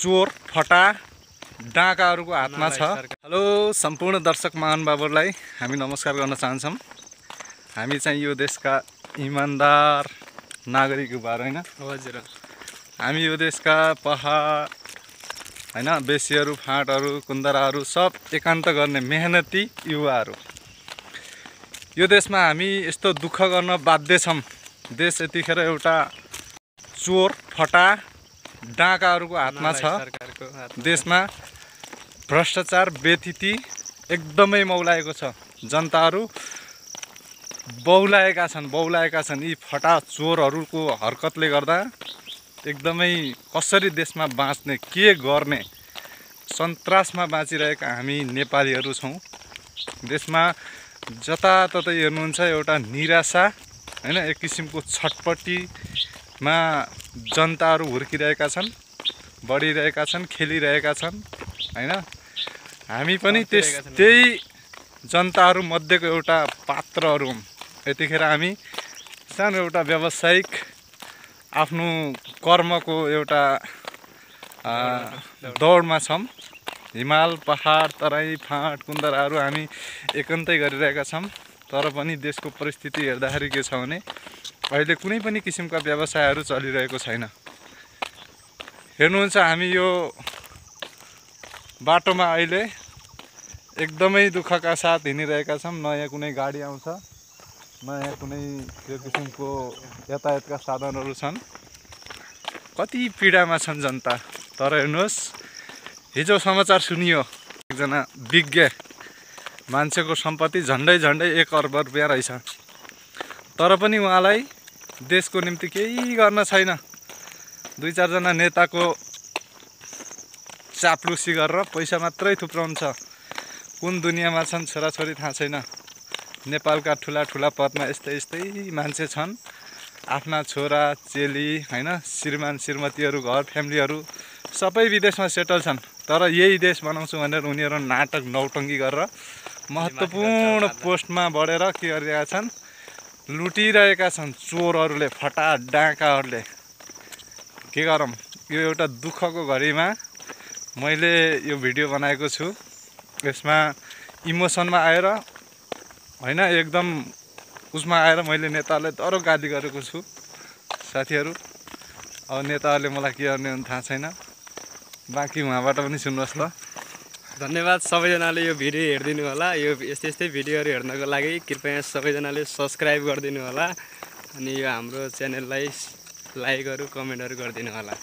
चोर फटा डाँकाहरूको हातमा छ। हेलो सम्पूर्ण दर्शक महानुभावहरूलाई हामी नमस्कार गर्न चाहन्छौँ। हामी चाहिँ यो देशका इमानदार नागरिक युवाहरू हैन। हजुर, हामी यो देशका पहाड हैन बेसीहरू फाँटहरू कुन्दराहरू सब एकान्त गर्ने मेहनती युवाहरू। यो देशमा हामी यस्तो दुःख गर्न बाध्य छौँ। देश यतिखेर एउटा चोर फटा डाँकाहरूको हातमा छ। देशमा भ्रष्टाचार व्यथिति एकदमै मौलाएको छ। जनताहरू बौलाएका छन्। यी फटा चोरहरूको हरकतले गर्दा एकदमै कसरी देशमा बाँच्ने के गर्ने सन्तासमा बाँचिरहेका हामी नेपालीहरू छौँ। देशमा जताततै हेर्नुहुन्छ एउटा निराशा हैन, एक किसिमको छटपट्टिमा जनताहरू हुर्किरहेका छन्, बढिरहेका छन्, खेलिरहेका छन् हैन। हामी पनि त्यही जनताहरू मध्येको एउटा पात्रहरू हौँ। यतिखेर हामी सानो एउटा व्यावसायिक आफ्नो कर्मको एउटा दौडमा छौँ। हिमाल पहाड तराई फाँट कुन्दराहरू हामी एकान्तै गरिरहेका छौँ। तर पनि देशको परिस्थिति हेर्दाखेरि के छ भने अहिले कुनै पनि किसिमका व्यवसायहरू चलिरहेको छैन। हेर्नुहुन्छ हामी यो बाटोमा अहिले एकदमै दुःखका साथ हिँडिरहेका छौँ। नयाँ कुनै गाडी आउँछ, नयाँ कुनै यो किसिमको यातायातका साधनहरू छन्। कति पीडामा छन् जनता। तर हेर्नुहोस्, हिजो समाचार सुनियो एकजना विज्ञ मान्छेको सम्पत्ति झन्डै 1 अर्ब रुपियाँ रहेछ। तर पनि उहाँलाई देशको निम्ति केही गर्न छैन। 2-4 जना नेताको चाप्लुसी गरेर पैसा मात्रै थुप्राउँछ। कुन दुनियाँमा छन् छोराछोरी थाहा छैन। नेपालका ठुला पदमा यस्तै मान्छे छन्। आफ्ना छोरा चेली हैन, श्रीमान श्रीमतीहरू घर फ्यामिलीहरू सबै विदेशमा सेटल छन्। तर यही देश बनाउँछु भनेर उनीहरू नाटक नौटङ्गी गरेर महत्त्वपूर्ण पोस्टमा बढेर के गरिरहेका छन्, लुटिरहेका छन् चोरहरूले, फटा डाँकाहरूले। के गरौँ, यो एउटा दुःखको घडीमा मैले यो भिडियो बनाएको छु। यसमा इमोसनमा आएर हैन, एकदम उसमा आएर मैले नेताहरूलाई दह्रो गाली गरेको छु साथीहरू। अब नेताहरूले मलाई के गर्ने थाहा छैन। बाँकी उहाँबाट पनि सुन्नुहोस् ल। धन्यवाद सबैजनाले यो भिडियो हेरिदिनु होला। यो यस्तै भिडियोहरू हेर्नको लागि कृपया सबैजनाले सब्सक्राइब गरिदिनु होला। अनि यो हाम्रो च्यानललाई लाइकहरू कमेन्टहरू गरिदिनु होला।